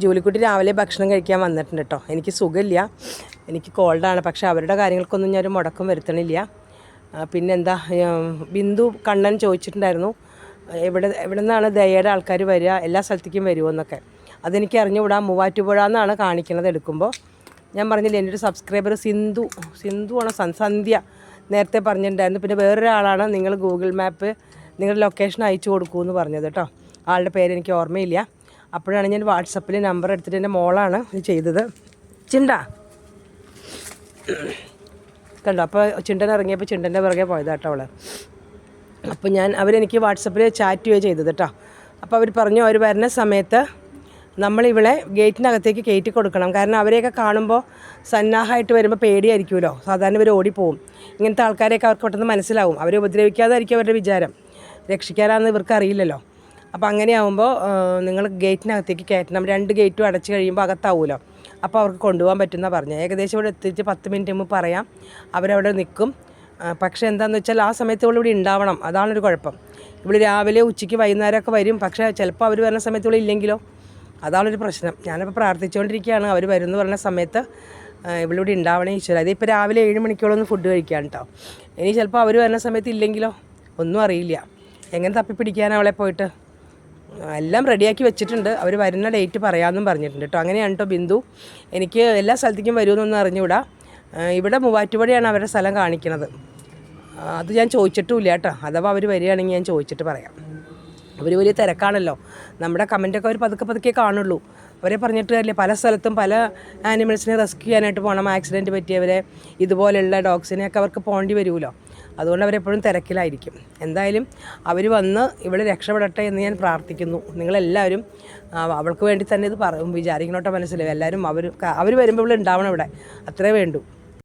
ജോലിക്കുട്ടി രാവിലെ ഭക്ഷണം കഴിക്കാൻ വന്നിട്ടുണ്ട് കേട്ടോ. എനിക്ക് സുഖമില്ല, എനിക്ക് കോൾഡാണ്. പക്ഷേ അവരുടെ കാര്യങ്ങൾക്കൊന്നും ഞാനൊരു മുടക്കം വരുത്തണില്ല. പിന്നെന്താ, ബിന്ദു കണ്ണൻ ചോദിച്ചിട്ടുണ്ടായിരുന്നു എവിടെ നിന്നാണ് ദയയുടെ ആൾക്കാർ വരിക, എല്ലാ സ്ഥലത്തേക്കും വരുമോ എന്നൊക്കെ. അതെനിക്ക് അറിഞ്ഞുകൂടാ. മൂവാറ്റുപുഴ എന്നാണ് കാണിക്കുന്നത് എടുക്കുമ്പോൾ. ഞാൻ പറഞ്ഞില്ലേ, എൻ്റെ ഒരു സബ്സ്ക്രൈബർ സിന്ധു ആണോ സന്ധ്യ നേരത്തെ പറഞ്ഞിട്ടുണ്ടായിരുന്നു. പിന്നെ വേറൊരാളാണ് നിങ്ങൾ ഗൂഗിൾ മാപ്പ് നിങ്ങളുടെ ലൊക്കേഷൻ അയച്ചു കൊടുക്കൂ എന്ന് പറഞ്ഞത് കേട്ടോ. ആളുടെ പേര് എനിക്ക് ഓർമ്മയില്ല. അപ്പോഴാണ് ഞാൻ വാട്സപ്പിൽ നമ്പർ എടുത്തിട്ട് എൻ്റെ മോളാണ് ഇത് ചെയ്തത്. ചിണ്ടാ കണ്ടോ, അപ്പോൾ ചിണ്ടൻ ഇറങ്ങിയപ്പോൾ ചിണ്ടൻ്റെ പുറകെ പോയതാട്ടോ അവൾ. അപ്പോൾ അവരെനിക്ക് വാട്സപ്പിൽ ചാറ്റ് ചെയ്യുകയാണ് ചെയ്തത് കേട്ടോ. അപ്പോൾ അവർ പറഞ്ഞു അവർ വരുന്ന സമയത്ത് നമ്മളിവളെ ഗേറ്റിനകത്തേക്ക് കയറ്റി കൊടുക്കണം. കാരണം അവരെയൊക്കെ കാണുമ്പോൾ സന്നാഹമായിട്ട് വരുമ്പോൾ പേടിയായിരിക്കുമല്ലോ. സാധാരണ ഇവർ ഓടിപ്പോവും. ഇങ്ങനത്തെ ആൾക്കാരെയൊക്കെ അവർക്ക് പെട്ടെന്ന് മനസ്സിലാവും. അവരെ ഉപദ്രവിക്കാതായിരിക്കും അവരുടെ വിചാരം. രക്ഷിക്കാനാണെന്ന് ഇവർക്ക് അറിയില്ലല്ലോ. അപ്പോൾ അങ്ങനെയാവുമ്പോൾ നിങ്ങൾ ഗേറ്റിനകത്തേക്ക് കയറ്റണം. 2 ഗേറ്റും അടച്ച് കഴിയുമ്പോൾ അകത്താവുമല്ലോ. അപ്പോൾ അവർക്ക് കൊണ്ടുപോകാൻ പറ്റുമെന്നാണ് പറഞ്ഞത്. ഏകദേശം ഇവിടെ എത്തിച്ച് 10 മിനിറ്റ് മുമ്പ് പറയാം അവരവിടെ നിൽക്കും. പക്ഷേ എന്താണെന്ന് വെച്ചാൽ ആ സമയത്ത് ഇവിടെ ഉണ്ടാവണം. അതാണൊരു കുഴപ്പം. ഇവിടെ രാവിലെ ഉച്ചയ്ക്ക് വൈകുന്നേരമൊക്കെ വരും. പക്ഷേ ചിലപ്പോൾ അവർ വരുന്ന സമയത്ത് ഇവിടെ ഇല്ലെങ്കിലോ, അതാണൊരു പ്രശ്നം. ഞാനിപ്പോൾ പ്രാർത്ഥിച്ചുകൊണ്ടിരിക്കുകയാണ് അവർ വരുമെന്ന് പറഞ്ഞ സമയത്ത് ഇവിടെ ഉണ്ടാവണേ ഈശ്വര. ഇതിപ്പോൾ രാവിലെ 7 മണിക്കോളൊന്ന് ഫുഡ് കഴിക്കാൻ കേട്ടോ. ഇനി ചിലപ്പോൾ അവർ വരുന്ന സമയത്ത് ഇല്ലെങ്കിലോ, ഒന്നും അറിയില്ല. എങ്ങനെ തപ്പിപ്പിടിക്കാനാണ് അവളെ പോയിട്ട്. എല്ലാം റെഡിയാക്കി വെച്ചിട്ടുണ്ട്. അവർ വരുന്ന ഡേറ്റ് പറയാമെന്നും പറഞ്ഞിട്ടുണ്ട് കേട്ടോ. അങ്ങനെയാണ് കേട്ടോ ബിന്ദു. എനിക്ക് എല്ലാ സ്ഥലത്തേക്കും വരുമെന്നൊന്നും അറിഞ്ഞുകൂടാ. ഇവിടെ മൂവാറ്റുപുഴയാണ് അവരുടെ സ്ഥലം കാണിക്കുന്നത്. അത് ഞാൻ ചോദിച്ചിട്ടുമില്ല കേട്ടോ. അഥവാ അവർ വരികയാണെങ്കിൽ ഞാൻ ചോദിച്ചിട്ട് പറയാം. അവർ വലിയ തിരക്കാണല്ലോ. നമ്മുടെ കമൻറ്റൊക്കെ അവർ പതുക്കെ കാണുള്ളൂ. അവരെ പറഞ്ഞിട്ട് കാര്യമില്ല. പല സ്ഥലത്തും പല ആനിമൽസിനെ റെസ്ക്യൂ ചെയ്യാനായിട്ട് പോകണം. ആക്സിഡൻറ്റ് പറ്റിയവരെ, ഇതുപോലെയുള്ള ഡോഗ്സിനെയൊക്കെ അവർക്ക് പോകേണ്ടി വരുമല്ലോ. അതുകൊണ്ട് അവരെപ്പോഴും തിരക്കിലായിരിക്കും. എന്തായാലും അവർ വന്ന് ഇവിടെ രക്ഷപ്പെടട്ടെ എന്ന് ഞാൻ പ്രാർത്ഥിക്കുന്നു. നിങ്ങളെല്ലാവരും അവൾക്ക് വേണ്ടി തന്നെ ഇത് വിചാരിക്കണോട്ടോ മനസ്സിലാവും. എല്ലാവരും അവർ വരുമ്പോൾ ഇവിടെ ഉണ്ടാവണം. ഇവിടെ അത്രേ വേണ്ടൂ.